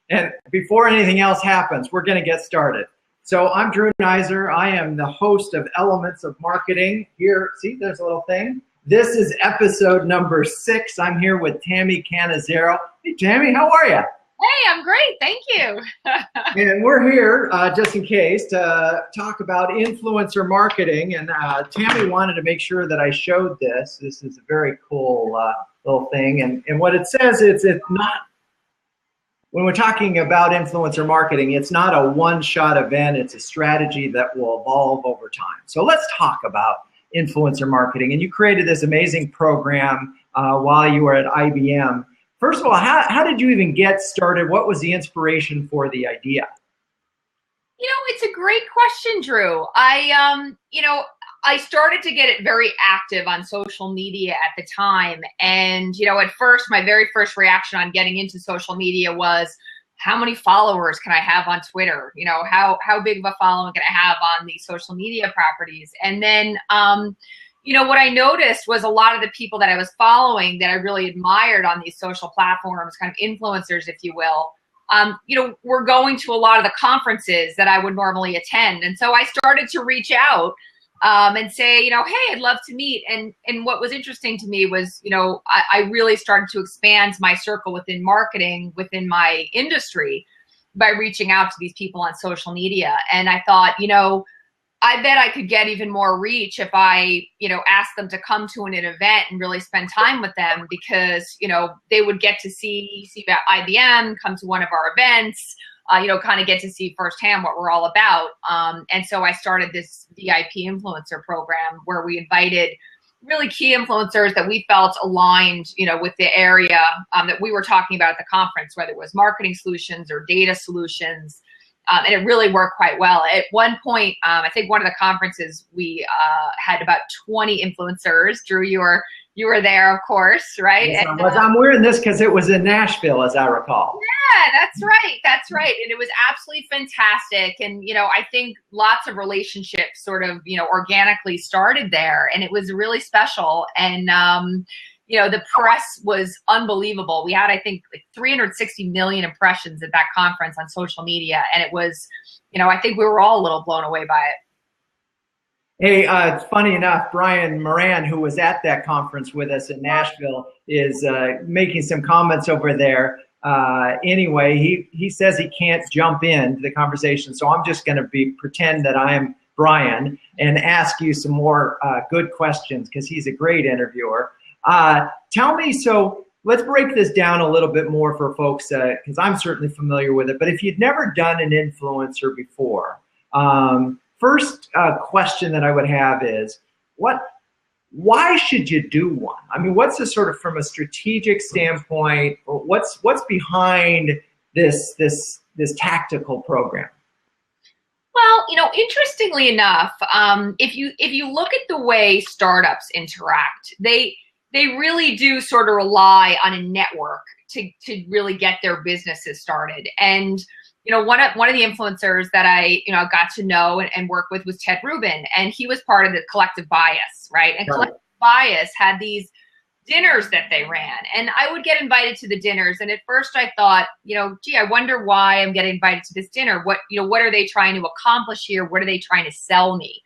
And before anything else happens, we're going to get started. So I'm Drew Neiser. I am the host of Elements of Marketing. Here, see, there's a little thing. This is episode number 6. I'm here with Tami Cannizzaro. Hey, Tami, how are you? Hey, I'm great. Thank you. And we're here, just in case, to talk about influencer marketing. And Tami wanted to make sure that I showed this. This is a very cool little thing. And what it says is it's not, when we're talking about influencer marketing, it's not a one-shot event. It's a strategy that will evolve over time. So let's talk about influencer marketing. And you created this amazing program while you were at IBM. First of all, how did you even get started? What was the inspiration for the idea? You know, it's a great question, Drew. I started to get it very active on social media at the time. And, at first, my very first reaction on getting into social media was, how many followers can I have on Twitter? How big of a following can I have on these social media properties? And then, what I noticed was a lot of the people that I was following that I really admired on these social platforms, kind of influencers, if you will, were going to a lot of the conferences that I would normally attend. And so I started to reach out and say, hey, I'd love to meet. And what was interesting to me was, I really started to expand my circle within marketing, within my industry, by reaching out to these people on social media. And I thought, I bet I could get even more reach if I, asked them to come to an event and really spend time with them, because, they would get to see about IBM, come to one of our events, kind of get to see firsthand what we're all about. And so I started this VIP influencer program where we invited really key influencers that we felt aligned, with the area that we were talking about at the conference, whether it was marketing solutions or data solutions. And it really worked quite well. At one point, I think one of the conferences, we had about 20 influencers. Drew, you were there, of course, right? Yes, I'm wearing this because it was in Nashville, as I recall. Yeah, that's right. That's right. And it was absolutely fantastic. And, I think lots of relationships sort of, organically started there. And it was really special. And, the press was unbelievable. We had, I think, like 360 million impressions at that conference on social media. And it was, I think we were all a little blown away by it. Hey, it's funny enough, Brian Moran, who was at that conference with us in Nashville, is making some comments over there. Anyway, he says he can't jump into the conversation, so I'm just going to pretend that I'm Brian and ask you some more good questions, because he's a great interviewer. Tell me, so let's break this down a little bit more for folks, because I'm certainly familiar with it, but if you'd never done an influencer before, first question that I would have is, why should you do one? I mean, what's the sort of, from a strategic standpoint, what's behind this tactical program? Well, interestingly enough, if you look at the way startups interact, they really do sort of rely on a network to really get their businesses started. And one of the influencers that I got to know and work with was Ted Rubin, and he was part of the Collective Bias, right? And Collective Bias had these dinners that they ran, and I would get invited to the dinners. And at first I thought, gee, I wonder why I'm getting invited to this dinner. What are they trying to accomplish here? What are they trying to sell me?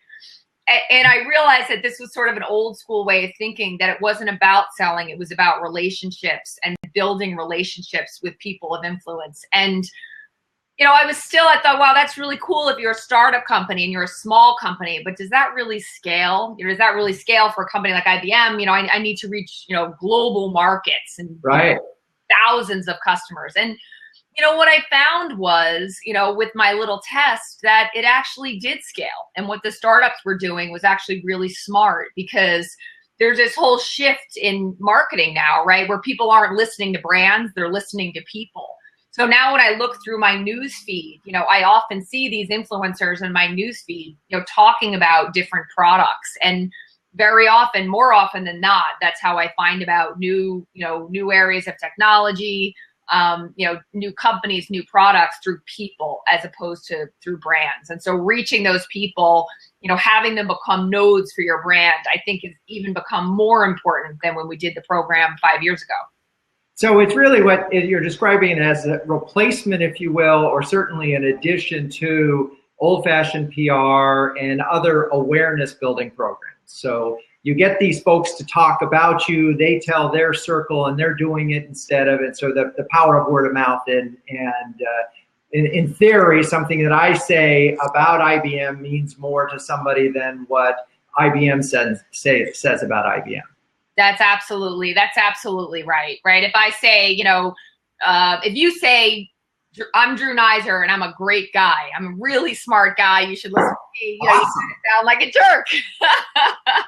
And I realized that this was sort of an old school way of thinking, that it wasn't about selling. It was about relationships and building relationships with people of influence. And, I thought, wow, that's really cool if you're a startup company and you're a small company, but does that really scale? Does that really scale for a company like IBM? I need to reach, global markets and thousands of customers. And, what I found was, with my little test, that it actually did scale. And what the startups were doing was actually really smart, because there's this whole shift in marketing now, right? Where people aren't listening to brands, they're listening to people. So now when I look through my news feed, I often see these influencers in my news feed, talking about different products. And very often, more often than not, that's how I find about new areas of technology, new companies, new products, through people as opposed to through brands. And so reaching those people, having them become nodes for your brand, I think has even become more important than when we did the program 5 years ago. So it's really what you're describing as a replacement, if you will, or certainly in addition to old-fashioned PR and other awareness building programs. So you get these folks to talk about you, they tell their circle, and they're doing it instead of it. So the power of word of mouth and in theory, something that I say about IBM means more to somebody than what IBM says about IBM. That's absolutely right. Right. If I say, if you say I'm Drew Nizer and I'm a great guy, I'm a really smart guy, you should listen to me. You know, you sound like a jerk.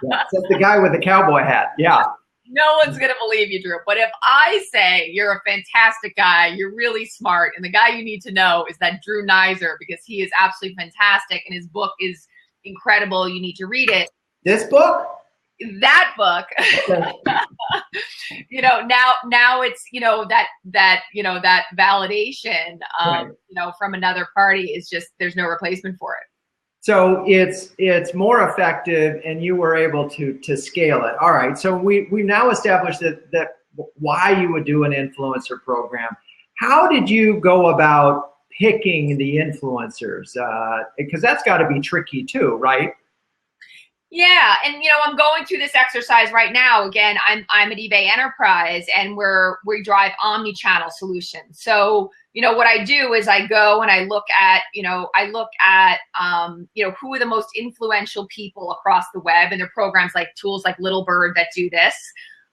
Yeah, that's the guy with the cowboy hat. Yeah. No one's going to believe you, Drew. But if I say you're a fantastic guy, you're really smart, and the guy you need to know is that Drew Nizer, because he is absolutely fantastic and his book is incredible. You need to read it. This book? That book. Okay. Now it's, that validation, Right. from another party is just, there's no replacement for it. So it's more effective, and you were able to scale it. All right. So we've now established that why you would do an influencer program. How did you go about picking the influencers? Because that's got to be tricky too, right? Yeah, and I'm going through this exercise right now. Again, I'm at eBay Enterprise, and we drive omni-channel solutions. So what I do is I go and I look at who are the most influential people across the web, and there are programs like tools like Little Bird that do this,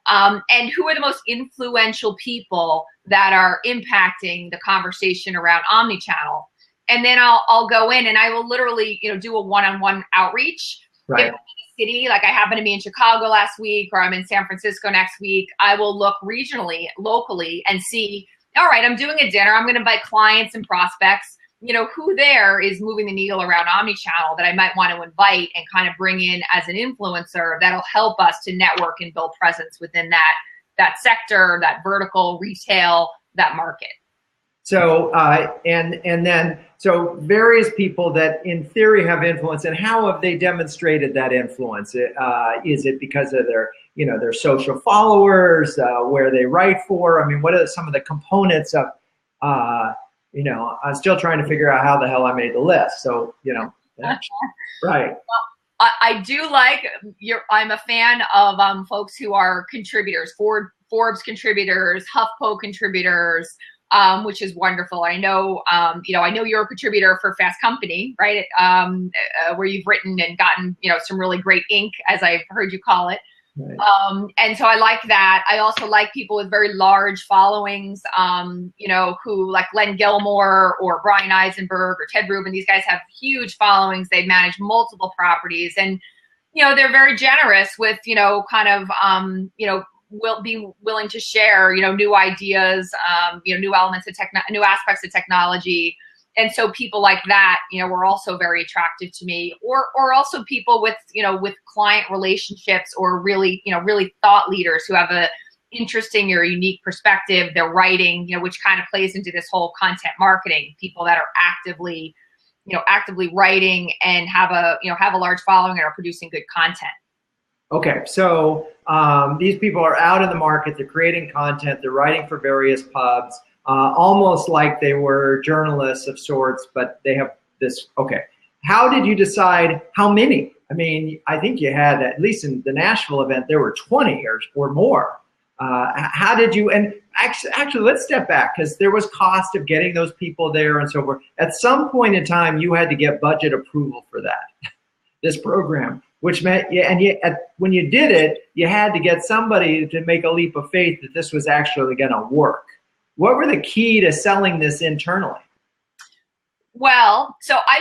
and who are the most influential people that are impacting the conversation around omni-channel. And then I'll go in and I will literally do a one-on-one outreach. Right. If I'm in a city, like I happen to be in Chicago last week, or I'm in San Francisco next week, I will look regionally, locally, and see, all right, I'm doing a dinner. I'm going to invite clients and prospects, who there is moving the needle around omnichannel that I might want to invite and kind of bring in as an influencer that'll help us to network and build presence within that sector, that vertical, retail, that market. So and then various people that in theory have influence, and how have they demonstrated that influence? Is it because of their social followers, where they write for? I mean, what are some of the components of I'm still trying to figure out how the hell I made the list. So right. Well, I do like I'm a fan of folks who are contributors, Forbes contributors, HuffPo contributors. Which is wonderful. I know, I know you're a contributor for Fast Company, right? Where you've written and gotten, some really great ink, as I've heard you call it. Right. And so I like that. I also like people with very large followings, who like Len Gilmore or Brian Eisenberg or Ted Rubin. These guys have huge followings. They manage multiple properties, and they're very generous with will be willing to share, new ideas, new elements of new aspects of technology. And so people like that, were also very attractive to me, or also people with, with client relationships, or really thought leaders who have a interesting or unique perspective. They're writing, which kind of plays into this whole content marketing, people that are actively writing and have a large following and are producing good content. Okay, so these people are out in the market, they're creating content, they're writing for various pubs, almost like they were journalists of sorts, but they have this, okay. How did you decide how many? I mean, I think you had, at least in the Nashville event, there were 20 or more. How did you, and actually let's step back, because there was cost of getting those people there and so forth. At some point in time, you had to get budget approval for that, this program. Which meant, when you did it, you had to get somebody to make a leap of faith that this was actually going to work. What were the key to selling this internally? Well, so I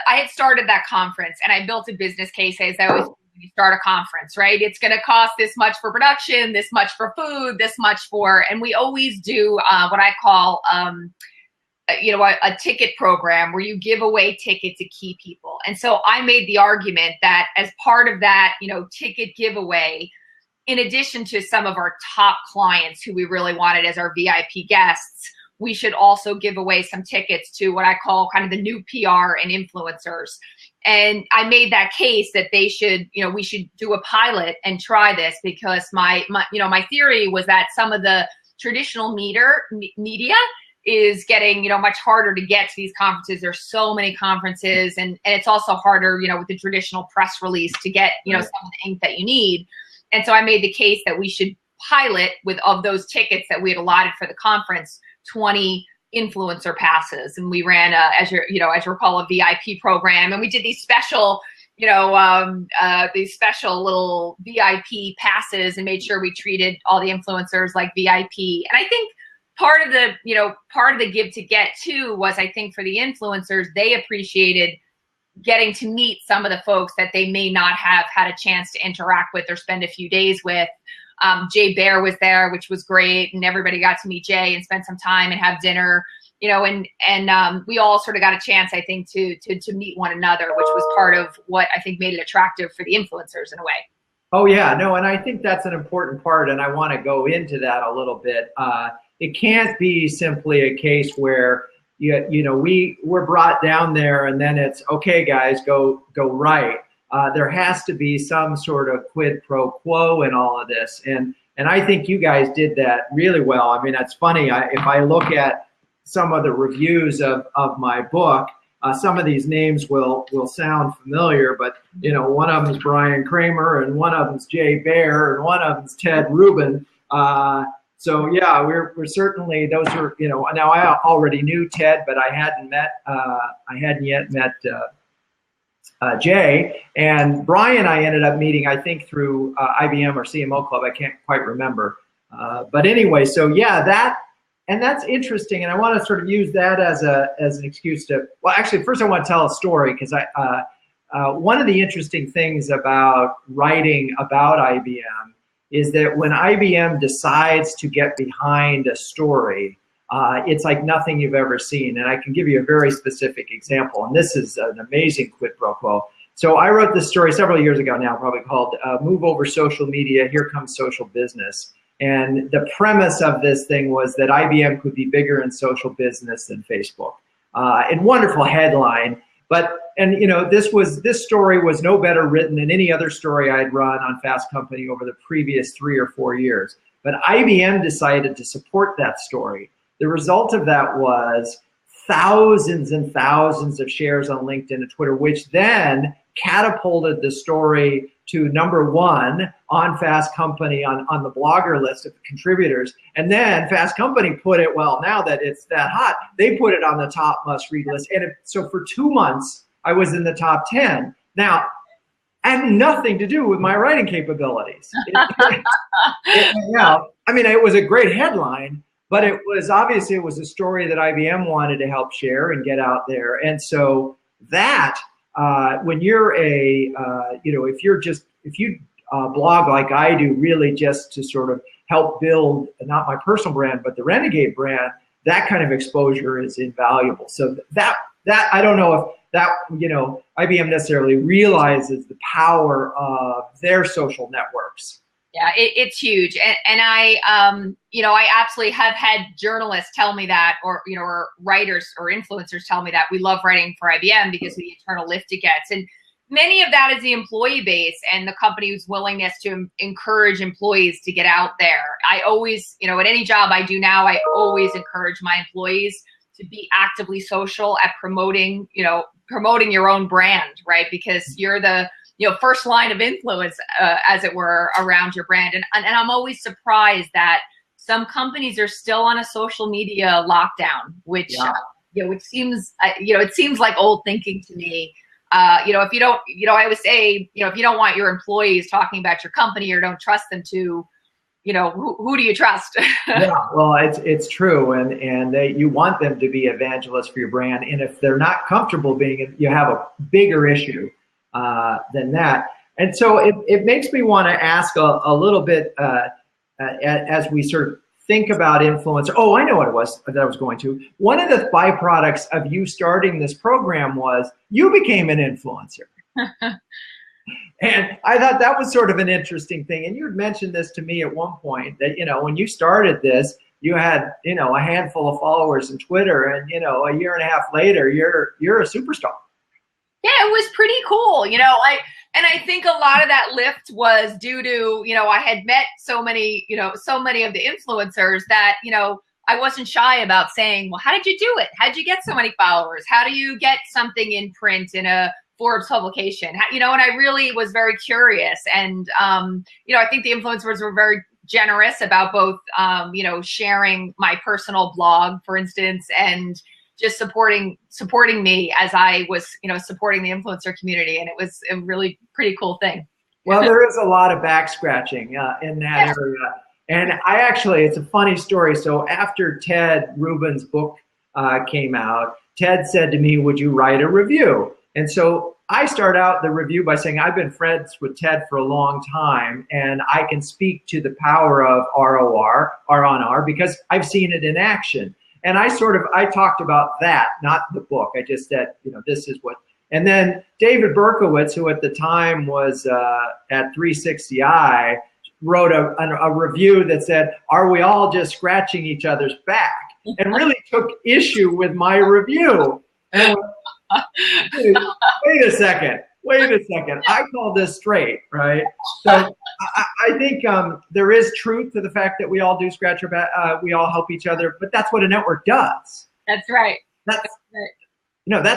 had started that conference, and I built a business case, as I always do when you start a conference, right? It's going to cost this much for production, this much for food, this much for, and we always do what I call a ticket program where you give away tickets to key people. And so I made the argument that as part of that, ticket giveaway, in addition to some of our top clients who we really wanted as our VIP guests, we should also give away some tickets to what I call kind of the new PR and influencers. And I made that case that they should, we should do a pilot and try this, because my theory was that some of the traditional media is getting, much harder to get to these conferences. There's so many conferences, and it's also harder, with the traditional press release to get, some of the ink that you need. And so I made the case that we should pilot of those tickets that we had allotted for the conference, 20 influencer passes. And we ran as you recall, a VIP program, and we did these special, these special little VIP passes and made sure we treated all the influencers like VIP. And I think part of the give to get too was, I think for the influencers, they appreciated getting to meet some of the folks that they may not have had a chance to interact with or spend a few days with. Jay Bear was there, which was great, and everybody got to meet Jay and spend some time and have dinner, and we all sort of got a chance, I think, to meet one another, which was part of what I think made it attractive for the influencers in a way. Oh yeah, no, and I think that's an important part, and I want to go into that a little bit. It can't be simply a case where we're brought down there and then it's okay, guys, go right. There has to be some sort of quid pro quo in all of this, and I think you guys did that really well. I mean, that's funny. If I look at some of the reviews of my book, some of these names will sound familiar, but one of them is Brian Kramer, and one of them is Jay Bear, and one of them is Ted Rubin. So yeah, we're certainly, those are, now I already knew Ted, but I hadn't yet met Jay. And Brian I ended up meeting, I think, through IBM or CMO Club. I can't quite remember. But anyway, so yeah, that's interesting. And I want to sort of use that as an excuse to, well, actually, first I want to tell a story, because one of the interesting things about writing about IBM is that when IBM decides to get behind a story, it's like nothing you've ever seen. And I can give you a very specific example. And this is an amazing quid pro quo. So I wrote this story several years ago now, probably called Move Over Social Media, Here Comes Social Business. And the premise of this thing was that IBM could be bigger in social business than Facebook. And wonderful headline. This story was no better written than any other story I'd run on Fast Company over the previous 3 or 4 years. But IBM decided to support that story. The result of that was thousands and thousands of shares on LinkedIn and Twitter, which then catapulted the story to #1 on Fast Company on the blogger list of contributors. And then Fast Company put it, well, now that it's that hot, they put it on the top must-read list. And so for 2 months, I was in the top 10. Now, I had nothing to do with my writing capabilities. It was a great headline, but it was a story that IBM wanted to help share and get out there. And so that, when you're if you blog like I do, really just to sort of help build not my personal brand, but the Renegade brand, that kind of exposure is invaluable. So that I don't know if that, IBM necessarily realizes the power of their social networks. Yeah, it's huge. And I absolutely have had journalists tell me that, or writers or influencers tell me that we love writing for IBM because of the internal lift it gets. And many of that is the employee base and the company's willingness to encourage employees to get out there. I always, at any job I do now, I always encourage my employees to be actively social at promoting your own brand, right? Because you're the first line of influence, as it were, around your brand. And I'm always surprised that some companies are still on a social media lockdown, which, which seems, it seems like old thinking to me. If you don't, I would say, if you don't want your employees talking about your company or don't trust them to, who do you trust? Yeah, well, it's true. And you want them to be evangelists for your brand. And if they're not comfortable being, you have a bigger issue than that. And so it makes me want to ask a little bit as we sort of think about influencer. Oh, I know what it was that I was going to. One of the byproducts of you starting this program was you became an influencer. And I thought that was sort of an interesting thing. And you had mentioned this to me at one point that, when you started this, you had, a handful of followers on Twitter, and, a year and a half later, you're a superstar. Yeah, it was pretty cool. And I think a lot of that lift was due to, I had met so many of the influencers that, I wasn't shy about saying, well, how did you do it? How did you get so many followers? How do you get something in print in a Forbes publication? And I really was very curious. And, I think the influencers were very generous about both, sharing my personal blog, for instance, and just supporting me as I was, supporting the influencer community. And it was a really pretty cool thing. Well, there is a lot of back scratching in that area. And it's a funny story. So after Ted Rubin's book came out, Ted said to me, would you write a review? And so I start out the review by saying, I've been friends with Ted for a long time, and I can speak to the power of ROR, R-on-R, because I've seen it in action. And I talked about that, not the book. I just said, this is what. And then David Berkowitz, who at the time was at 360i, wrote a review that said, are we all just scratching each other's back? And really took issue with my review. And wait a second. I call this straight, right? So I think there is truth to the fact that we all do scratch our back. We all help each other, but that's what a network does. That's right. That's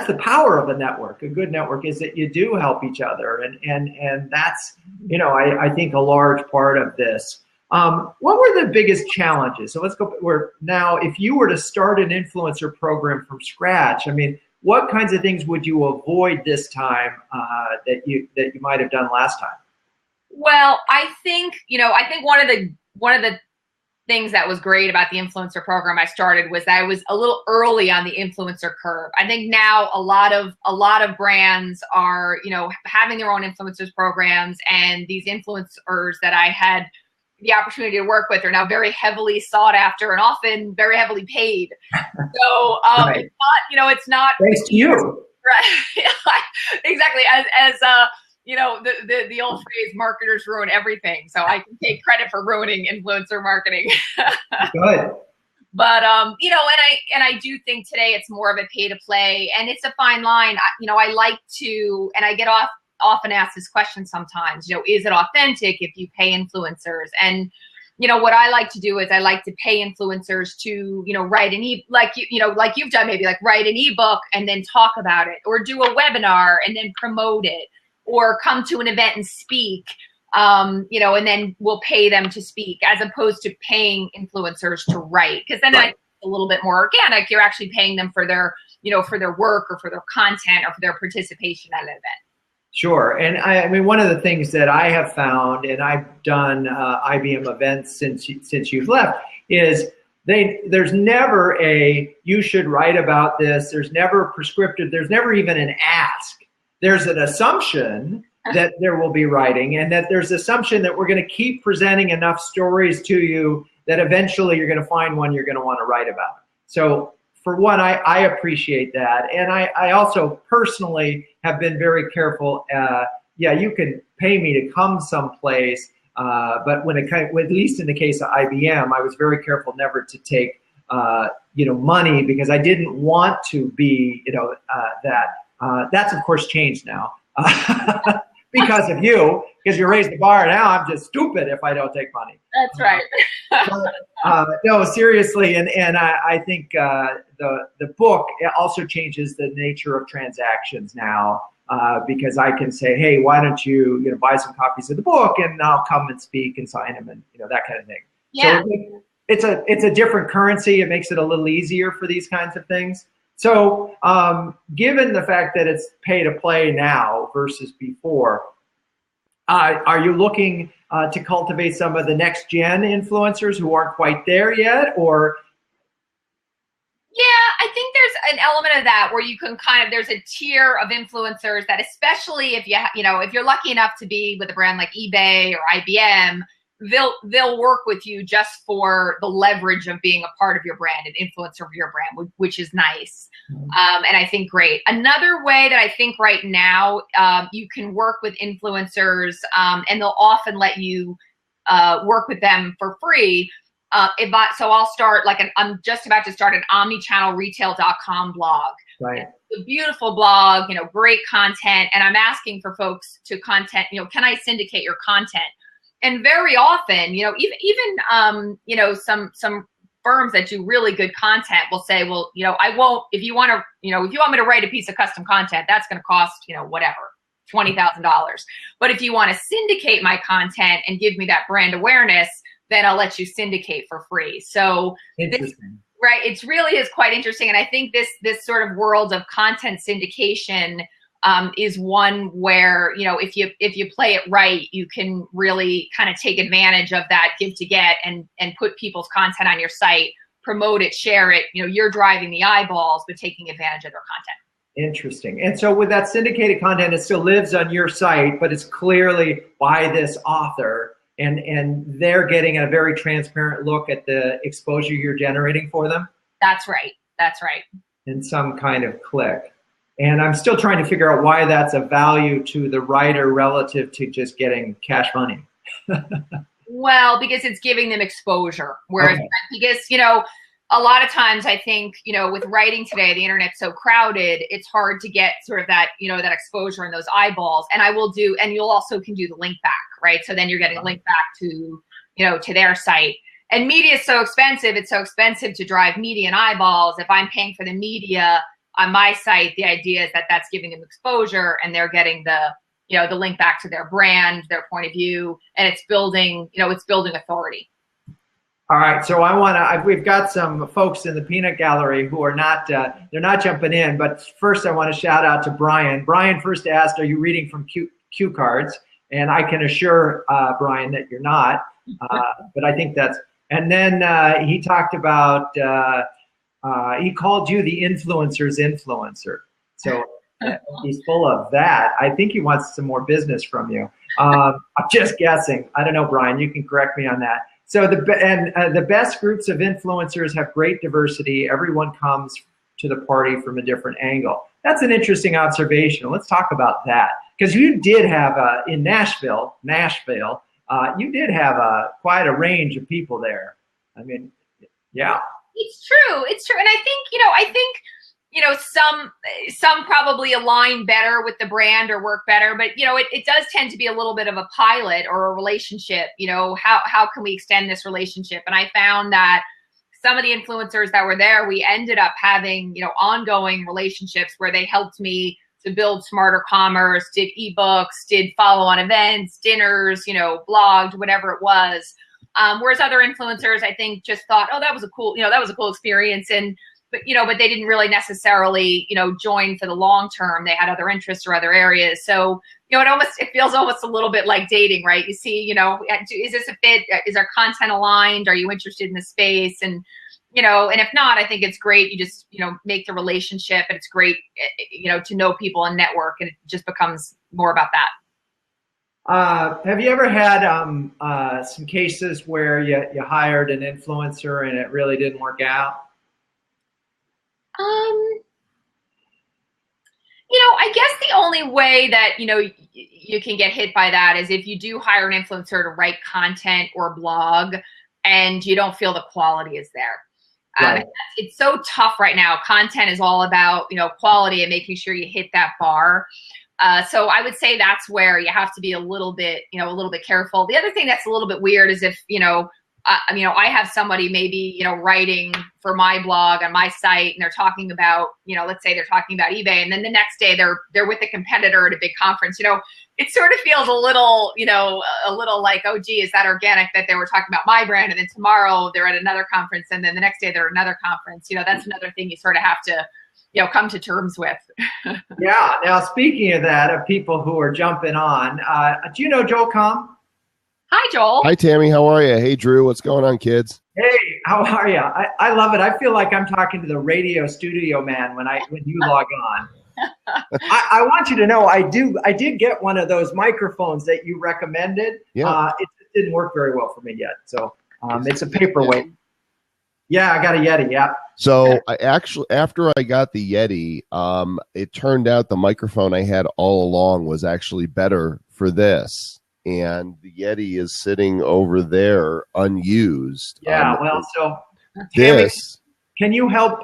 the power of a network. A good network is that you do help each other, and that's I think a large part of this. What were the biggest challenges? So let's go. Now, if you were to start an influencer program from scratch, what kinds of things would you avoid this time that you might have done last time? Well, I think one of the things that was great about the influencer program I started was that I was a little early on the influencer curve. I think now a lot of brands are, having their own influencers programs, and these influencers that I had the opportunity to work with are now very heavily sought after and often very heavily paid. So right. It's not thanks to you. Right. Exactly. As the old phrase, marketers ruin everything. So I can take credit for ruining influencer marketing. Good. But, and I do think today it's more of a pay to play, and it's a fine line. I like to, and I get often asked this question sometimes, is it authentic if you pay influencers? And, what I like to do is I like to pay influencers to, write like you've done, maybe like write an ebook and then talk about it, or do a webinar and then promote it, or come to an event and speak, and then we'll pay them to speak, as opposed to paying influencers to write. Because then it's a little bit more organic. You're actually paying them for their, for their work or for their content or for their participation at an event. Sure. And one of the things that I have found, and I've done IBM events since you've left, is there's never you should write about this. There's never prescriptive. There's never even an ask. There's an assumption that there will be writing, and that there's assumption that we're going to keep presenting enough stories to you that eventually you're going to find one you're going to want to write about. So for one, I appreciate that. And I also personally have been very careful. You can pay me to come someplace, but at least in the case of IBM, I was very careful never to take money, because I didn't want to be that. That's of course changed now because of you, because you raised the bar. Now I'm just stupid if I don't take money. That's right. No, seriously, and I think the book also changes the nature of transactions now, because I can say, hey, why don't you buy some copies of the book, and I'll come and speak and sign them, and that kind of thing. Yeah. So it's a different currency. It makes it a little easier for these kinds of things. So given the fact that it's pay to play now versus before, are you looking to cultivate some of the next gen influencers who aren't quite there yet, or? Yeah, I think there's an element of that where you can there's a tier of influencers that, especially if if you're lucky enough to be with a brand like eBay or IBM, they'll work with you just for the leverage of being a part of your brand, an influencer of your brand, which is nice. And I think great. Another way that I think right now you can work with influencers, and they'll often let you work with them for free, So I'll start I'm just about to start an omnichannelretail.com blog. Right. It's a beautiful blog, great content. And I'm asking for folks to content, can I syndicate your content? And very often, even some firms that do really good content will say, well, I won't, if you want me to write a piece of custom content, that's going to cost, whatever, $20,000. But if you want to syndicate my content and give me that brand awareness, then I'll let you syndicate for free. So interesting. Right. It really is quite interesting. And I think this sort of world of content syndication is one where, if you play it right, you can really kind of take advantage of that give to get and put people's content on your site, promote it, share it. You're driving the eyeballs, but taking advantage of their content. Interesting. And so with that syndicated content, it still lives on your site, but it's clearly by this author, and they're getting a very transparent look at the exposure you're generating for them. That's right. That's right. In some kind of click. And I'm still trying to figure out why that's a value to the writer relative to just getting cash money. Well, because it's giving them exposure. Whereas, okay. Because, a lot of times I think, with writing today, the internet's so crowded, it's hard to get sort of that, that exposure and those eyeballs. And and you'll also can do the link back, right? So then you're getting a link back to, to their site. And media is so expensive. It's so expensive to drive media and eyeballs. If I'm paying for the media on my site, the idea is that that's giving them exposure and they're getting the link back to their brand, their point of view, and it's building authority. All right, so we've got some folks in the peanut gallery who are not, they're not jumping in, but first I want to shout out to Brian. Brian first asked, are you reading from cue cards? And I can assure Brian that you're not, but I think that's, and then he talked about, he called you the influencer's influencer. So he's full of that. I think he wants some more business from you. I'm just guessing. I don't know, Brian, you can correct me on that. So the best groups of influencers have great diversity. Everyone comes to the party from a different angle. That's an interesting observation. Let's talk about that. Because you did have, in Nashville, you did have quite a range of people there. I mean, yeah. It's true. It's true. And I think, some probably align better with the brand or work better, but, it does tend to be a little bit of a pilot or a relationship. How can we extend this relationship? And I found that some of the influencers that were there, we ended up having, ongoing relationships where they helped me to build smarter commerce, did ebooks, did follow-on events, dinners, blogged, whatever it was. Whereas other influencers, I think, just thought, oh, that was a cool experience. But they didn't really necessarily, join for the long term. They had other interests or other areas. So, it feels almost a little bit like dating, right? You see, is this a fit? Is our content aligned? Are you interested in the space? And if not, I think it's great. You just, make the relationship, and it's great, to know people and network, and it just becomes more about that. Have you ever had some cases where you hired an influencer and it really didn't work out? I guess the only way that, you can get hit by that is if you do hire an influencer to write content or blog and you don't feel the quality is there. Right. It's so tough right now. Content is all about, quality and making sure you hit that bar. So I would say that's where you have to be a little bit careful. The other thing that's a little bit weird is if, I have somebody maybe, writing for my blog on my site, and they're talking about, let's say they're talking about eBay, and then the next day they're with a competitor at a big conference. It sort of feels a little like, oh, gee, is that organic that they were talking about my brand, and then tomorrow they're at another conference, and then the next day they're at another conference. That's another thing you sort of have to, come to terms with. Yeah. Now, speaking of that, of people who are jumping on, do you know Joel Comm? Hi, Joel. Hi, Tami. How are you? Hey, Drew. What's going on, kids? Hey, how are you? I love it. I feel like I'm talking to the radio studio man when you log on. I want you to know I did get one of those microphones that you recommended. Yeah. It didn't work very well for me yet. So it's a paperweight. Yeah, I got a Yeti. Yeah. So after I got the Yeti, it turned out the microphone I had all along was actually better for this. and the Yeti is sitting over there unused. Yeah, well, so Tami, This. can you help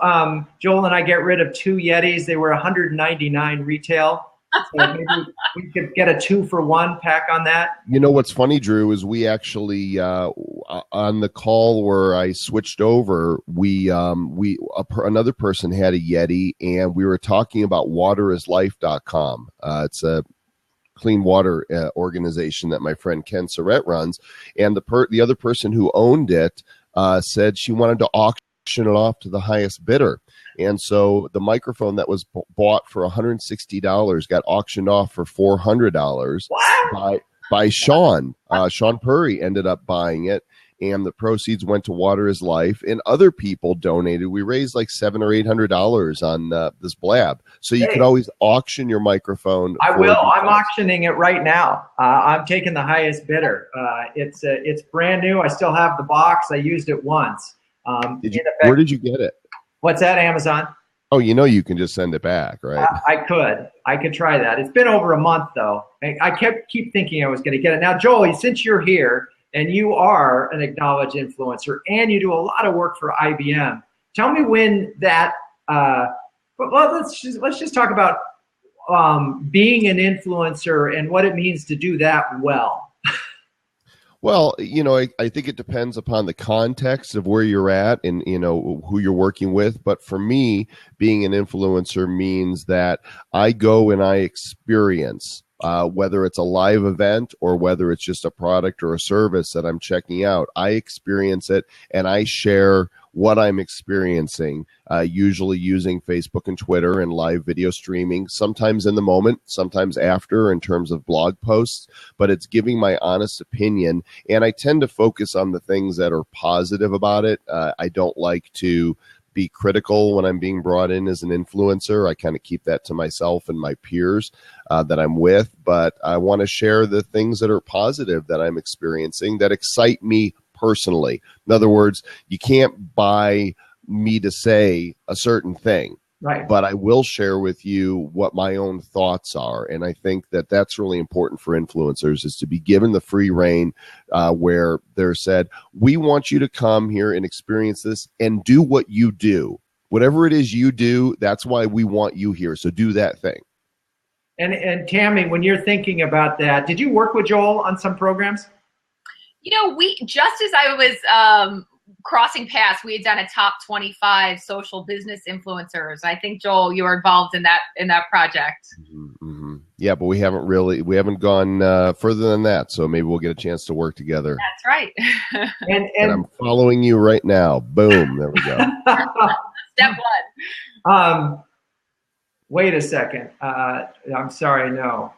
Joel and I get rid of 2 Yetis? They were $199 retail. So maybe we could get a 2-for-1 pack on that. You know what's funny, Drew, is we actually on the call where I switched over, another person had a Yeti, and we were talking about waterislife.com. It's a clean water organization that my friend Ken Surratt runs, and the other person who owned it said she wanted to auction it off to the highest bidder. And so the microphone that was bought for $160 got auctioned off for $400 by Sean. Sean Purry ended up buying it, and the proceeds went to Water is Life. And other people donated. We raised like $700 or $800 on this blab. So you could always auction your microphone. I will. I'm auctioning it right now. I'm taking the highest bidder. It's brand new. I still have the box. I used it once. Where did you get it? What's that, Amazon? Oh, you can just send it back, right? I could try that. It's been over a month, though. I keep thinking I was going to get it. Now, Joel, since you're here and you are an acknowledged influencer and you do a lot of work for IBM, tell me when that. Let's just talk about being an influencer and what it means to do that well. Well, I think it depends upon the context of where you're at and, who you're working with. But for me, being an influencer means that I go and I experience, whether it's a live event or whether it's just a product or a service that I'm checking out. I experience it and I share what I'm experiencing, usually using Facebook and Twitter and live video streaming, sometimes in the moment, sometimes after in terms of blog posts, but it's giving my honest opinion. And I tend to focus on the things that are positive about it. I don't like to be critical when I'm being brought in as an influencer. I kind of keep that to myself and my peers that I'm with, but I want to share the things that are positive that I'm experiencing that excite me personally. In other words, you can't buy me to say a certain thing, right? But I will share with you what my own thoughts are. And I think that that's really important for influencers, is to be given the free reign where they're said, we want you to come here and experience this and do what you do. Whatever it is you do, that's why we want you here. So do that thing. And Tami, when you're thinking about that, did you work with Joel on some programs? We just as I was crossing paths, we had done a top 25 social business influencers. I think, Joel, you were involved in that project. Mm-hmm. Yeah, but we haven't gone further than that. So maybe we'll get a chance to work together. That's right. and I'm following you right now. Boom. There we go. Step one. Wait a second. I'm sorry. No.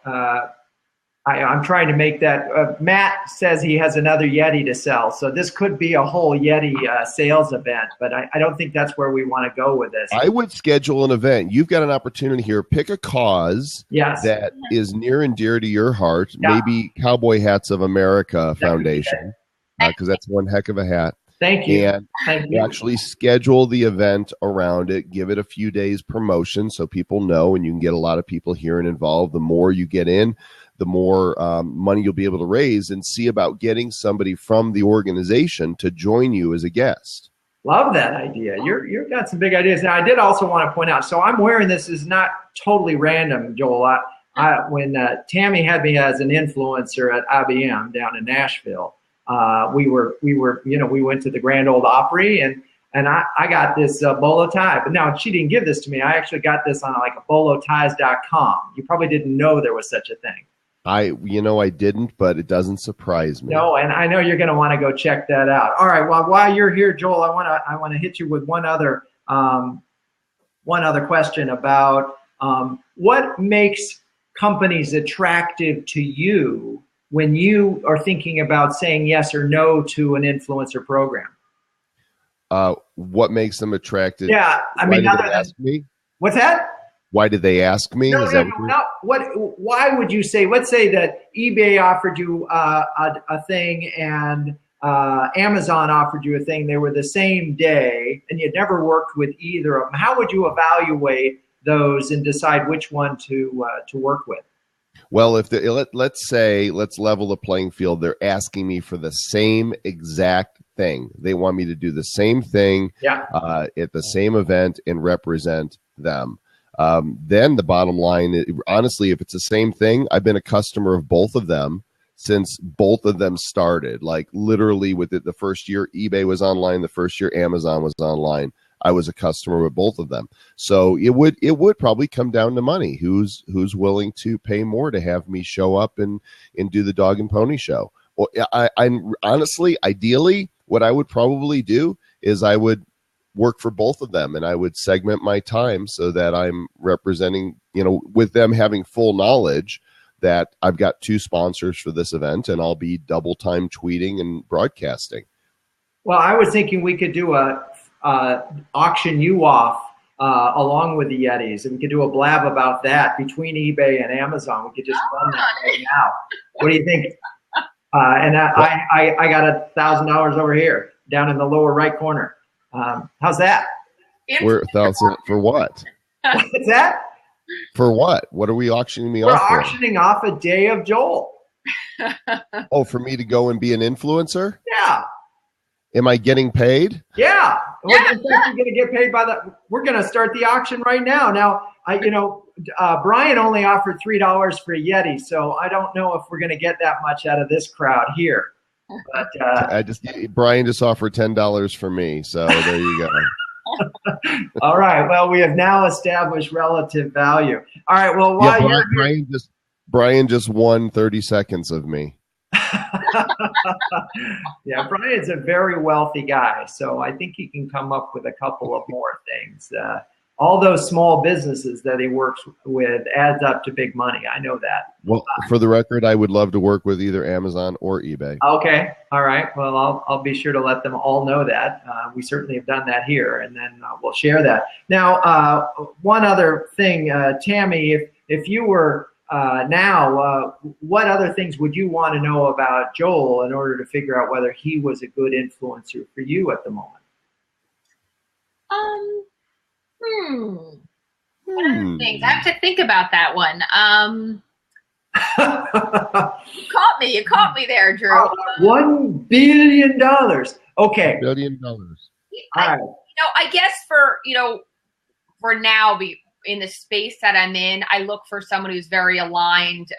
I'm trying to make that. Matt says he has another Yeti to sell, so this could be a whole Yeti sales event, but I don't think that's where we want to go with this. I would schedule an event. You've got an opportunity here. Pick a cause that is near and dear to your heart. Yeah. Maybe Cowboy Hats of America Foundation, because that's one heck of a hat. Thank you. And you actually schedule the event around it. Give it a few days promotion so people know, and you can get a lot of people here and involved. The more you get in, the more money you'll be able to raise, and see about getting somebody from the organization to join you as a guest. Love that idea. You've got some big ideas. Now, I did also want to point out, so I'm wearing this is not totally random, Joel. When Tami had me as an influencer at IBM down in Nashville, we went to the Grand Ole Opry, and I got this bolo tie. But now she didn't give this to me. I actually got this on like a boloties.com. You probably didn't know there was such a thing. I didn't, but it doesn't surprise me. No, and I know you're going to want to go check that out. All right. Well, while you're here, Joel, I want to hit you with one other question about what makes companies attractive to you when you are thinking about saying yes or no to an influencer program. What makes them attractive? Yeah, I mean, ask me. What's that? Why did they ask me? No. Why would you say? Let's say that eBay offered you a thing and Amazon offered you a thing. They were the same day, and you'd never worked with either of them. How would you evaluate those and decide which one to work with? Well, if let's say, let's level the playing field. They're asking me for the same exact thing. They want me to do the same thing at the same event and represent them. Then the bottom line, honestly, if it's the same thing, I've been a customer of both of them since both of them started. Like literally with it, the first year eBay was online, the first year Amazon was online. I was a customer with both of them. So it would probably come down to money. Who's willing to pay more to have me show up and do the dog and pony show? Well, I honestly, ideally, what I would probably do is I would work for both of them and I would segment my time so that I'm representing, with them having full knowledge that I've got 2 sponsors for this event and I'll be double time tweeting and broadcasting. Well, I was thinking we could do auction you off along with the Yetis, and we could do a blab about that between eBay and Amazon. We could just run that right now. What do you think? And I got $1,000 over here down in the lower right corner. How's that? We're $1,000 for what? What's that? For what? What are we auctioning me We're off for? We're auctioning off a day of Joel. Oh, for me to go and be an influencer? Yeah. Am I getting paid? Yeah. We're going to get paid by the. We're going to start the auction right now. Now, Brian only offered $3 for a Yeti, so I don't know if we're going to get that much out of this crowd here. But Brian just offered $10 for me, so there you go. All right. Well, we have now established relative value. All right. Well, while Brian just won 30 seconds of me. Yeah, Brian's a very wealthy guy, so I think he can come up with a couple of more things. All those small businesses that he works with adds up to big money. I know that. Well, for the record, I would love to work with either Amazon or eBay. Okay. All right. Well, I'll be sure to let them all know that. We certainly have done that here, and then we'll share that. Now, one other thing, Tami, if you were what other things would you want to know about Joel in order to figure out whether he was a good influencer for you at the moment? Other things. I have to think about that one. You caught me there, Drew. $1 billion. Okay. $1 billion. I guess for now, in the space that I'm in, I look for someone who's very aligned,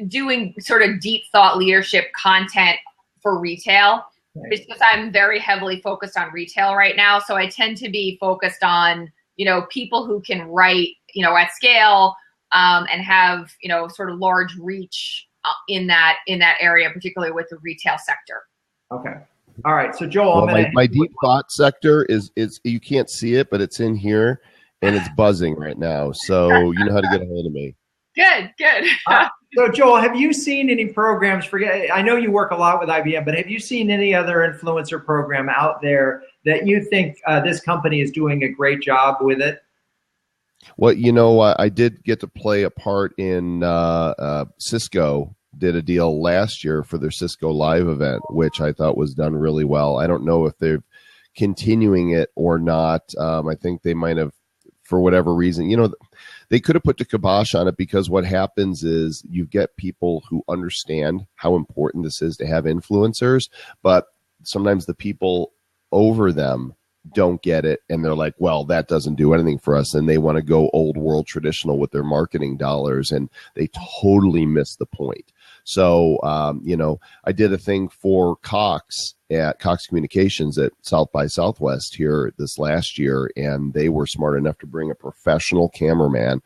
doing sort of deep thought leadership content for retail. Right. Because I'm very heavily focused on retail right now. So I tend to be focused on, people who can write, at scale, and have, sort of large reach in that area, particularly with the retail sector. Okay. All right. So Joel, my deep thought sector is you can't see it, but it's in here and it's buzzing right now. So you know how to get a hold of me. Good. So Joel, have you seen any programs I know you work a lot with IBM, but have you seen any other influencer program out there that you think this company is doing a great job with it? Well, I did get to play a part in Cisco did a deal last year for their Cisco Live event, which I thought was done really well. I don't know if they're continuing it or not. I think they might have, for whatever reason, they could have put the kibosh on it, because what happens is you get people who understand how important this is to have influencers, but sometimes the people over them don't get it, and they're like, well, that doesn't do anything for us, and they want to go old world traditional with their marketing dollars, and they totally miss the point. So I did a thing for Cox at Cox Communications at South by Southwest here this last year, and they were smart enough to bring a professional cameraman,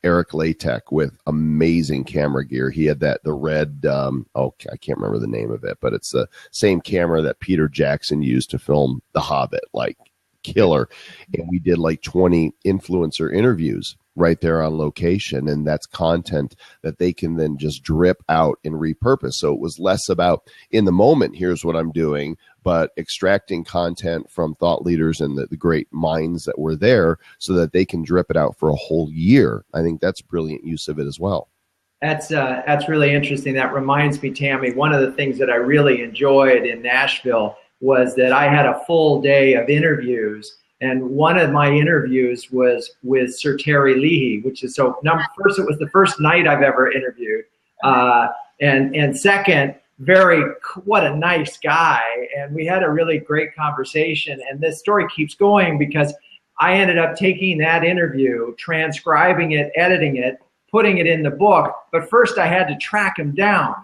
Eric Latek, with amazing camera gear. He had the red, I can't remember the name of it, but it's the same camera that Peter Jackson used to film The Hobbit, like killer. And we did like 20 influencer interviews right there on location, and that's content that they can then just drip out and repurpose. So it was less about in the moment, here's what I'm doing, but extracting content from thought leaders and the great minds that were there so that they can drip it out for a whole year. I think that's brilliant use of it as well. That's really interesting. That reminds me, Tami, one of the things that I really enjoyed in Nashville was that I had a full day of interviews And one of my interviews was with Sir Terry Leahy, which is first, it was the first night I've ever interviewed. And second, what a nice guy. And we had a really great conversation. And this story keeps going because I ended up taking that interview, transcribing it, editing it, putting it in the book. But first I had to track him down.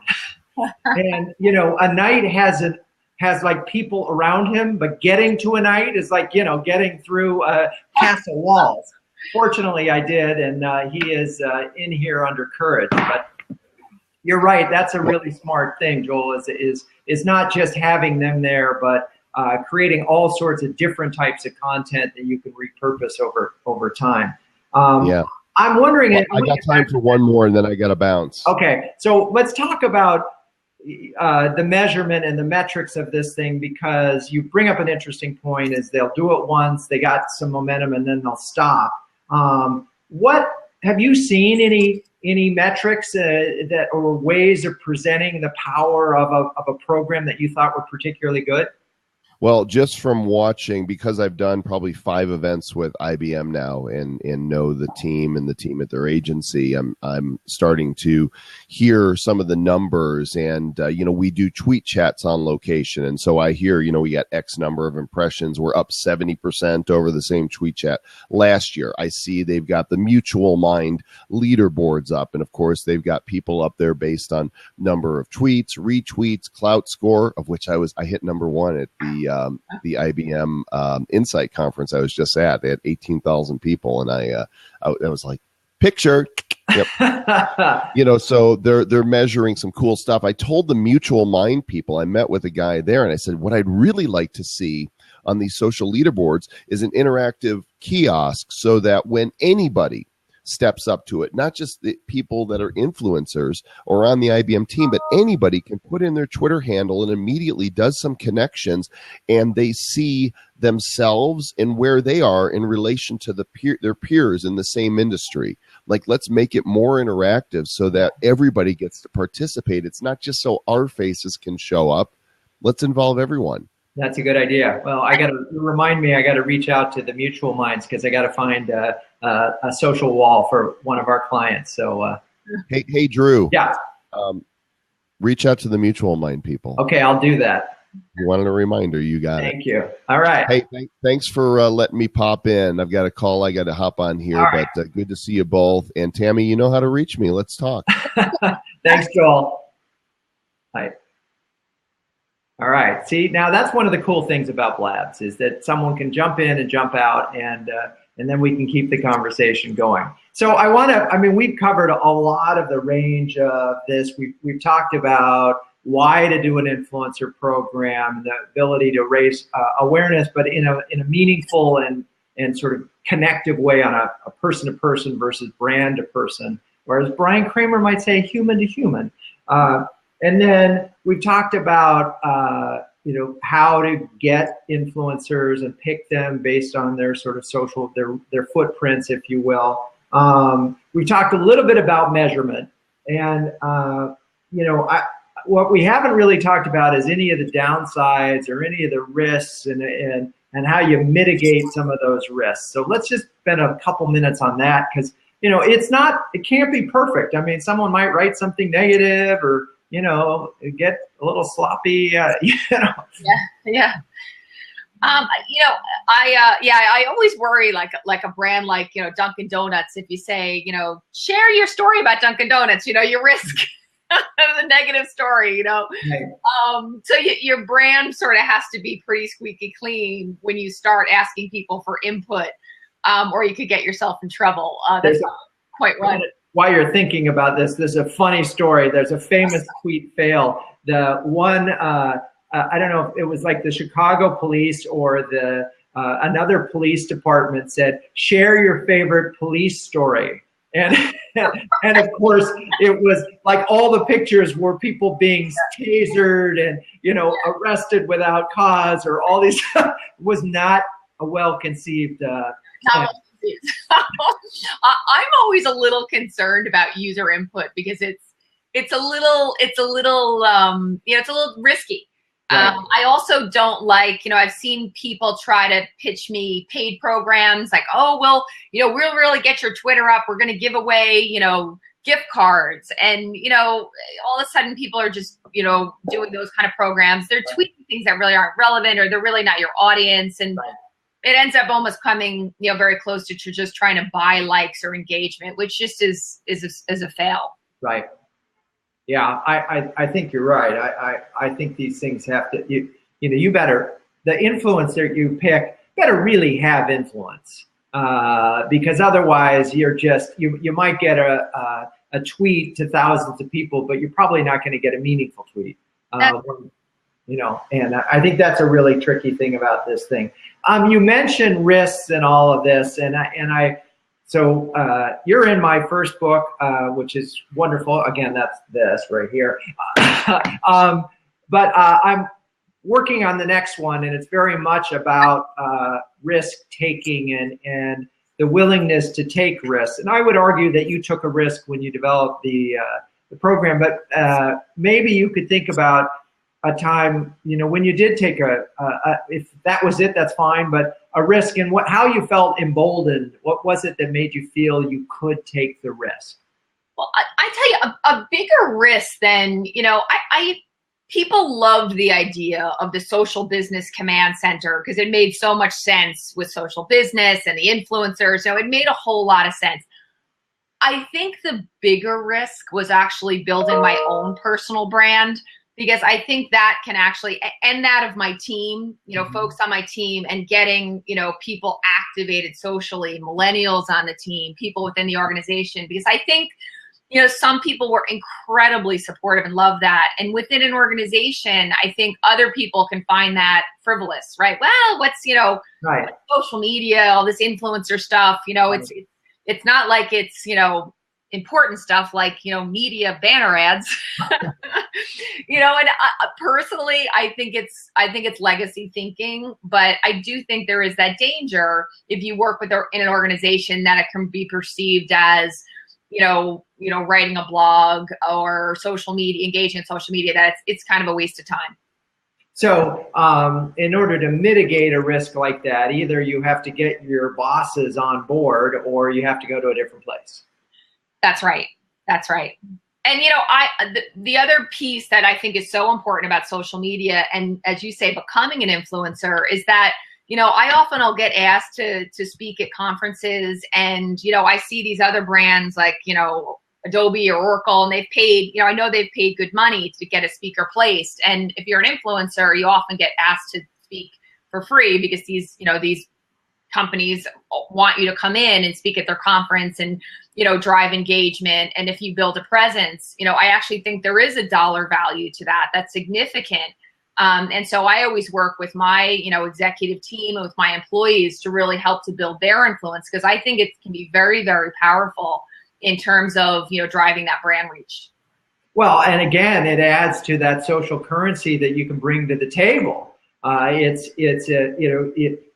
And, a knight has like people around him, but getting to a knight is like, getting through castle walls. Fortunately, I did. And he is in here under courage. But you're right. That's a really smart thing, Joel, is not just having them there, but creating all sorts of different types of content that you can repurpose over time. I'm wondering. Well, I got time for one more, and then I got to bounce. Okay, so let's talk about the measurement and the metrics of this thing, because you bring up an interesting point. Is they'll do it once, they got some momentum, and then they'll stop. What have you seen any metrics that or ways of presenting the power of a program that you thought were particularly good? Well, just from watching, because I've done probably 5 events with IBM now and know the team and the team at their agency, I'm starting to hear some of the numbers. And, we do tweet chats on location. And so I hear, we got X number of impressions. We're up 70% over the same tweet chat last year. I see they've got the Mutual Mind leaderboards up. And, of course, they've got people up there based on number of tweets, retweets, clout score, of which I hit number 1 at the IBM Insight conference I was just at. They had 18,000 people, and I was like, picture. Yep. So they're measuring some cool stuff. I told the Mutual Mind people, I met with a guy there, and I said, what I'd really like to see on these social leaderboards is an interactive kiosk, so that when anybody steps up to it, not just the people that are influencers or on the IBM team, but anybody can put in their Twitter handle and immediately does some connections, and they see themselves and where they are in relation to their peers in the same industry. Like, let's make it more interactive so that everybody gets to participate. It's not just so our faces can show up. Let's involve everyone. That's a good idea. Well, I got to reach out to the Mutual Minds, because I got to find a social wall for one of our clients. So, hey, Drew. Yeah. Reach out to the Mutual Mind people. Okay, I'll do that. You wanted a reminder. You got it. Thank you. All right. Hey, thanks for letting me pop in. I've got a call. I got to hop on here, right. But good to see you both. And Tammy, you know how to reach me. Let's talk. Thanks, Joel. Bye. All right. See, now that's one of the cool things about Blabs, is that someone can jump in and jump out, and then we can keep the conversation going. So we've covered a lot of the range of this. We've talked about why to do an influencer program, the ability to raise awareness, but in a meaningful and sort of connective way on a person-to-person versus brand-to-person, whereas Brian Kramer might say human-to-human. And then we've talked about, how to get influencers and pick them based on their sort of social, their footprints, if you will. We talked a little bit about measurement, and, what we haven't really talked about is any of the downsides or any of the risks and how you mitigate some of those risks. So let's just spend a couple minutes on that, because, it can't be perfect. I mean, someone might write something negative or, get a little sloppy, Yeah. I always worry, like a brand like, Dunkin' Donuts, if you say, share your story about Dunkin' Donuts, you risk the negative story, Right. So your brand sort of has to be pretty squeaky clean when you start asking people for input, or you could get yourself in trouble. That's not quite right. While you're thinking about this, there's a funny story. There's a famous tweet fail. The one, I don't know if it was like the Chicago police or the another police department said, share your favorite police story. And and of course, it was like all the pictures were people being tasered and, arrested without cause, or all these. Was not a well-conceived plan. I'm always a little concerned about user input, because it's a little risky. Right. I also don't like, I've seen people try to pitch me paid programs like, oh, well, we'll really get your Twitter up. We're going to give away, gift cards. And, all of a sudden people are just, doing those kind of programs. They're tweeting things that really aren't relevant, or they're really not your audience. And it ends up almost coming, very close to just trying to buy likes or engagement, which just is a fail. Right. Yeah, I think you're right. I think these things have to, you better, the influencer you pick better really have influence, because otherwise you're just, you might get a tweet to thousands of people, but you're probably not going to get a meaningful tweet. And I think that's a really tricky thing about this thing. You mentioned risks and all of this, so you're in my first book, which is wonderful. Again, that's this right here. But I'm working on the next one, and it's very much about risk taking and the willingness to take risks. And I would argue that you took a risk when you developed the program, but maybe you could think about a time, when you did take if that was it, that's fine, but a risk, and how you felt emboldened. What was it that made you feel you could take the risk? Well, I tell you, a bigger risk than, people loved the idea of the social business command center because it made so much sense with social business and the influencers. It made a whole lot of sense. I think the bigger risk was actually building my own personal brand, because I think that can actually, and that of my team, folks on my team, and getting, people activated socially, millennials on the team, people within the organization, because I think, some people were incredibly supportive and love that. And within an organization, I think other people can find that frivolous, right? Well, what's, right. social media, all this influencer stuff, it's not like it's, important stuff like, media banner ads, and personally, I think it's legacy thinking, but I do think there is that danger if you work in an organization that it can be perceived as, writing a blog or social media, engaging in social media, that it's kind of a waste of time. So in order to mitigate a risk like that, either you have to get your bosses on board or you have to go to a different place. That's right. That's right. And, the other piece that I think is so important about social media, and as you say, becoming an influencer, is that, I often will get asked to speak at conferences, and, I see these other brands like, Adobe or Oracle, and they've paid, I know they've paid good money to get a speaker placed. And if you're an influencer, you often get asked to speak for free because these companies want you to come in and speak at their conference and, drive engagement. And if you build a presence, I actually think there is a dollar value to that. That's significant. And so I always work with my, executive team and with my employees to really help to build their influence, because I think it can be very, very powerful in terms of, driving that brand reach. Well, and again, it adds to that social currency that you can bring to the table.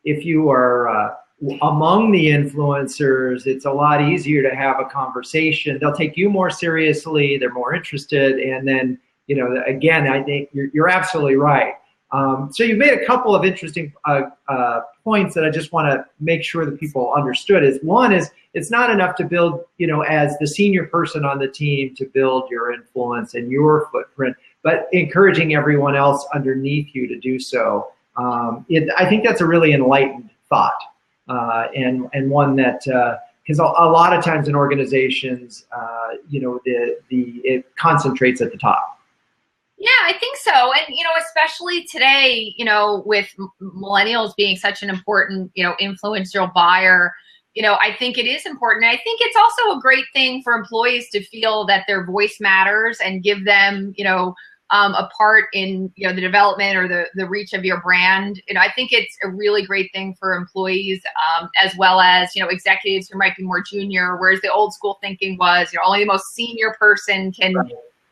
If you are among the influencers, it's a lot easier to have a conversation. They'll take you more seriously. They're more interested. And then, again, I think you're absolutely right. So you've made a couple of interesting points that I just want to make sure that people understood. One is it's not enough to build, as the senior person on the team, to build your influence and your footprint, but encouraging everyone else underneath you to do so. I think that's a really enlightened thought, and one that, because a lot of times in organizations, it concentrates at the top. Yeah, I think so. And, especially today, with millennials being such an important, influential buyer, I think it is important. And I think it's also a great thing for employees to feel that their voice matters and give them, a part in, the development or the reach of your brand. I think it's a really great thing for employees, as well as, executives who might be more junior, whereas the old school thinking was, only the most senior person can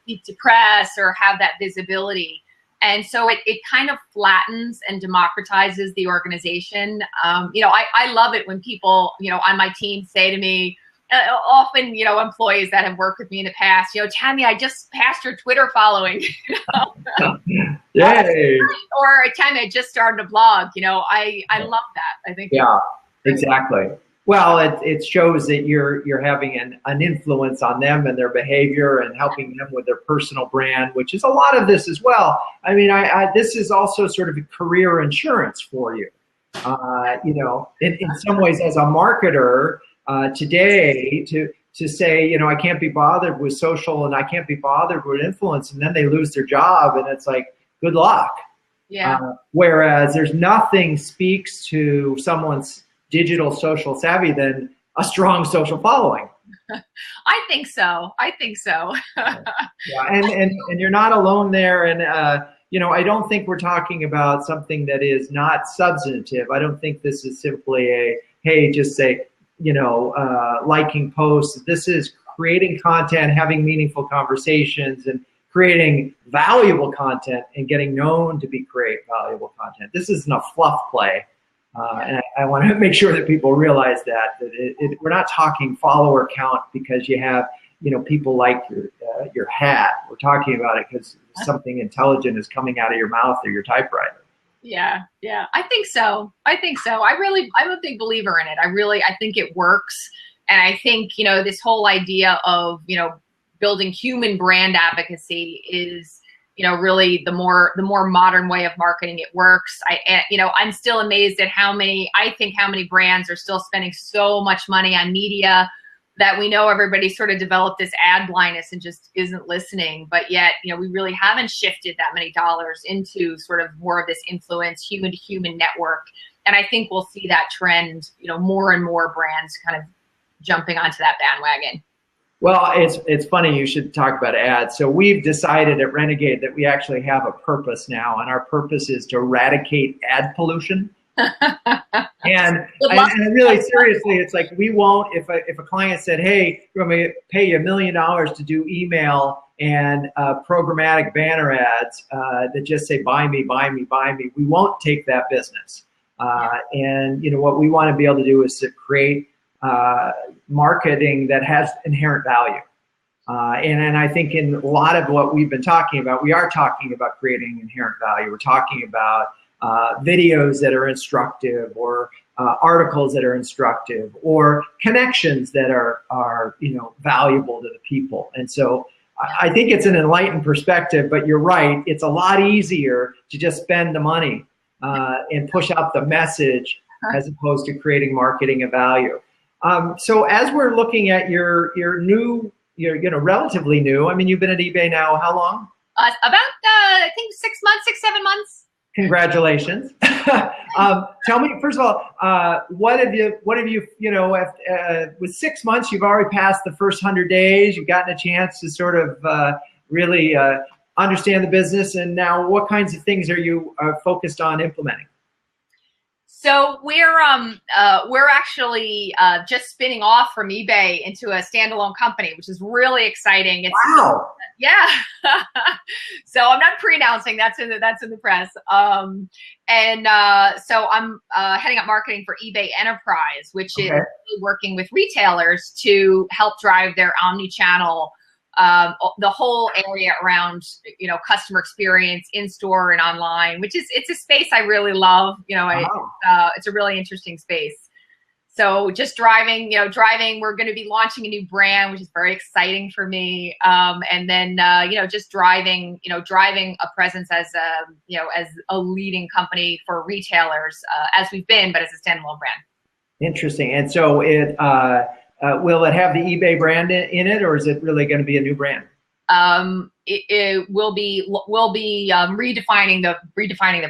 speak to press or have that visibility. And so it kind of flattens and democratizes the organization. I love it when people, on my team say to me, often, employees that have worked with me in the past, Tami, I just passed your Twitter following, Yay. or Tami, I just started a blog. I love that. I think. Yeah, exactly. Well, it shows that you're having an influence on them and their behavior and helping them with their personal brand, which is a lot of this as well. I mean, this is also sort of a career insurance for you. In some ways, as a marketer today, to say, I can't be bothered with social and I can't be bothered with influence, and then they lose their job, and it's like, good luck. Yeah. Whereas there's nothing speaks to someone's digital social savvy than a strong social following. I think so. Yeah, and you're not alone there. And I don't think we're talking about something that is not substantive. I don't think this is simply a, hey, just say, liking posts. This is creating content, having meaningful conversations, and creating valuable content and getting known to create valuable content. This isn't a fluff play. And I want to make sure that people realize that we're not talking follower count because you have, people like your hat. We're talking about it because something intelligent is coming out of your mouth or your typewriter. Yeah. I think so. I'm a big believer in it. I think it works. And I think, this whole idea of, building human brand advocacy is, really the more modern way of marketing. It works. I'm still amazed at how many brands are still spending so much money on media that we know everybody sort of developed this ad blindness and just isn't listening. But yet, we really haven't shifted that many dollars into sort of more of this influence, human to human network. And I think we'll see that trend, more and more brands kind of jumping onto that bandwagon. Well, it's funny you should talk about ads. So we've decided at Renegade that we actually have a purpose now, and our purpose is to eradicate ad pollution. and really seriously, it's like we won't, if a client said, hey, you want me to pay you $1 million to do email and programmatic banner ads that just say buy me, buy me, buy me, we won't take that business. And what we want to be able to do is to create marketing that has inherent value. And I think in a lot of what we've been talking about, we are talking about creating inherent value. We're talking about videos that are instructive, or articles that are instructive, or connections that are valuable to the people. And so I think it's an enlightened perspective, but you're right. It's a lot easier to just spend the money and push out the message as opposed to creating marketing of value. So as we're looking at your relatively new, I mean, you've been at eBay now how long? About I think 6 months, 7 months. Congratulations. Tell me, first of all, what have you, with 6 months, you've already passed the first 100 days. You've gotten a chance to sort of really understand the business. And now what kinds of things are you focused on implementing? So we're actually just spinning off from eBay into a standalone company, which is really exciting. Wow. Yeah. So I'm not pre-announcing. That's in the press. So I'm heading up marketing for eBay Enterprise, which is working with retailers to help drive their omni-channel. The whole area around, customer experience in store and online, it's a space I really love. It's a really interesting space. So just driving, we're going to be launching a new brand, which is very exciting for me. And then, just driving a presence as a leading company for retailers, as we've been, but as a standalone brand. Interesting. And so will it have the eBay brand in it, or is it really going to be a new brand? It will be redefining the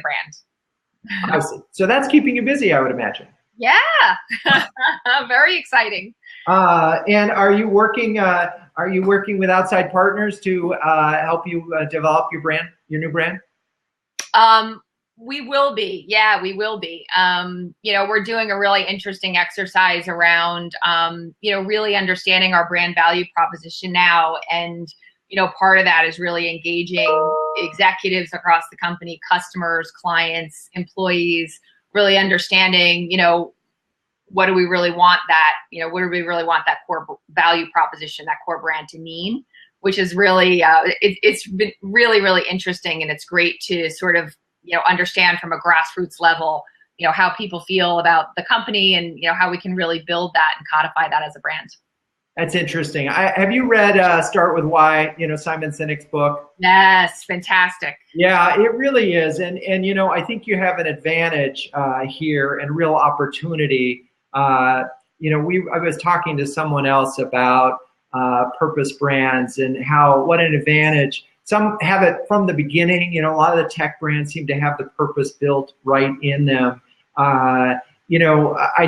brand. I see. So that's keeping you busy, I would imagine. Yeah, very exciting. And are you working with outside partners to help you develop your new brand? We will be. Yeah, we will be. We're doing a really interesting exercise around, really understanding our brand value proposition now. And, part of that is really engaging executives across the company, customers, clients, employees, really understanding, what do we really want that, what do we really want that core value proposition, that core brand to mean, which is really, it's been really, really interesting. And it's great to sort of, understand from a grassroots level, how people feel about the company and, how we can really build that and codify that as a brand. That's interesting. Have you read Start With Why, Simon Sinek's book? Yes, fantastic. Yeah, it really is. And I think you have an advantage here and real opportunity. I was talking to someone else about purpose brands and what an advantage. Some have it from the beginning. A lot of the tech brands seem to have the purpose built right in them. I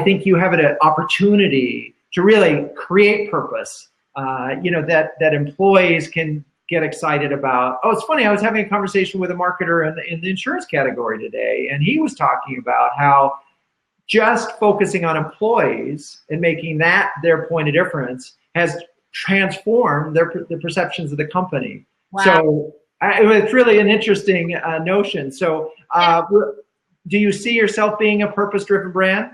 think you have an opportunity to really create purpose, that employees can get excited about. Oh, it's funny, I was having a conversation with a marketer in the insurance category today, and he was talking about how just focusing on employees and making that their point of difference has transformed the perceptions of the company. Wow. So it's really an interesting notion. So do you see yourself being a purpose-driven brand?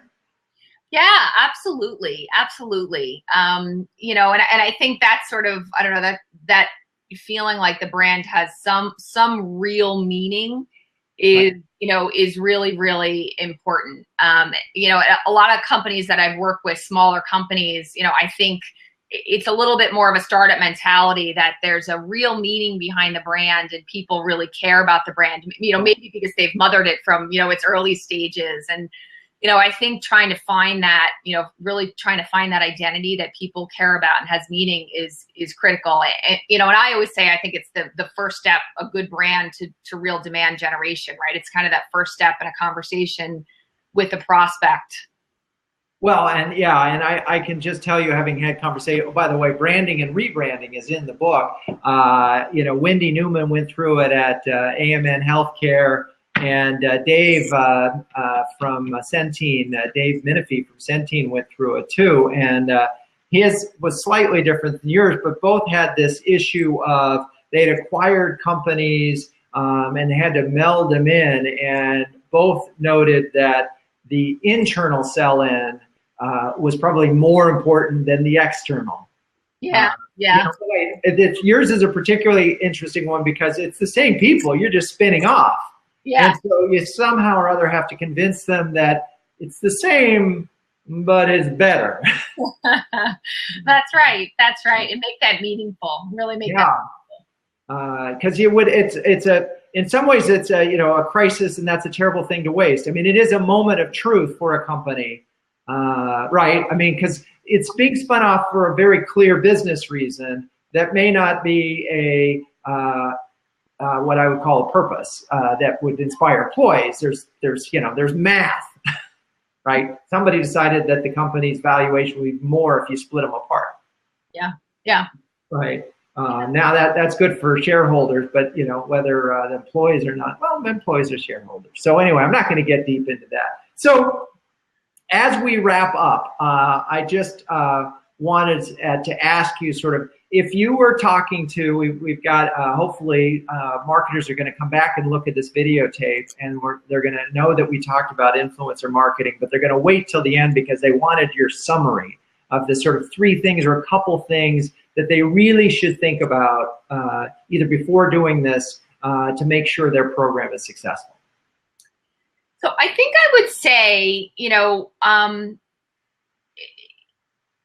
Yeah, absolutely. Absolutely. And I think that's sort of, I don't know, that feeling like the brand has some real meaning is, is really, really important. A lot of companies that I've worked with, smaller companies, I think it's a little bit more of a startup mentality that there's a real meaning behind the brand and people really care about the brand, maybe because they've mothered it from, its early stages. And, I think trying to find that, really trying to find that identity that people care about and has meaning is critical. And I always say, I think it's the first step, a good brand to real demand generation, right? It's kind of that first step in a conversation with a prospect. Well, and I can just tell you, having had conversation, by the way, branding and rebranding is in the book. Wendy Newman went through it at AMN Healthcare. And Dave from Centene, Dave Menifee from Centene went through it too. And his was slightly different than yours, but both had this issue of they'd acquired companies and they had to meld them in. And both noted that the internal sell-in was probably more important than the external. Yeah. Yours is a particularly interesting one because it's the same people. You're just spinning off. Yeah. And so you somehow or other have to convince them that it's the same, but it's better. That's right. And make that meaningful. Really make that meaningful. Because in some ways it's a crisis, and that's a terrible thing to waste. I mean, it is a moment of truth for a company, right? I mean, because it's being spun off for a very clear business reason that may not be what I would call a purpose that would inspire employees. There's math, right? Somebody decided that the company's valuation would be more if you split them apart. Yeah. Right. Now that's good for shareholders, but whether the employees or not, well, employees are shareholders. So anyway, I'm not going to get deep into that. So as we wrap up, I just wanted to ask you sort of, if you were talking to, we've got, hopefully marketers are going to come back and look at this videotape, and they're going to know that we talked about influencer marketing, but they're going to wait till the end because they wanted your summary of the sort of 3 things or a couple things that they really should think about either before doing this to make sure their program is successful. So I think I would say,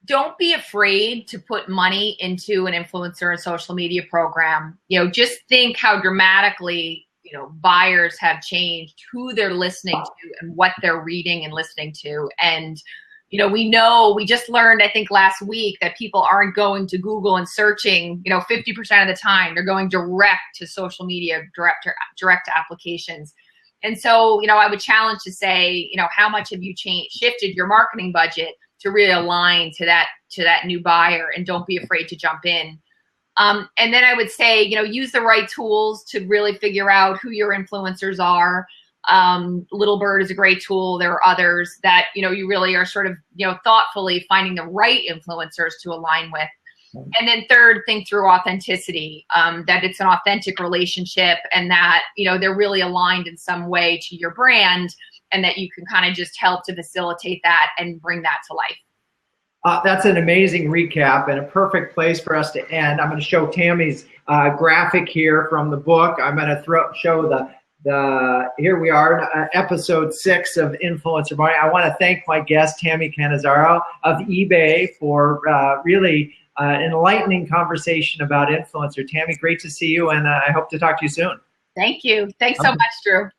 don't be afraid to put money into an influencer and social media program. Just think how dramatically, buyers have changed, who they're listening to and what they're reading and listening to. And, we just learned, I think last week, that people aren't going to Google and searching, 50% of the time. They're going direct to social media, direct to applications. And so, I would challenge to say, how much have you shifted your marketing budget to really align to that new buyer, and don't be afraid to jump in. And then I would say, use the right tools to really figure out who your influencers are. Little Bird is a great tool. There are others that, you really are sort of, thoughtfully finding the right influencers to align with. And then third, think through authenticity, that it's an authentic relationship and that, you know, they're really aligned in some way to your brand and that you can kind of just help to facilitate that and bring that to life. That's an amazing recap and a perfect place for us to end. I'm going to show Tami's graphic here from the book. I'm going to show here we are, episode 6 of Influencer Marketing. I want to thank my guest, Tami Cannizzaro of eBay, for really enlightening conversation about influencer. Tami, great to see you, and I hope to talk to you soon. Thank you. Thanks so much, Drew.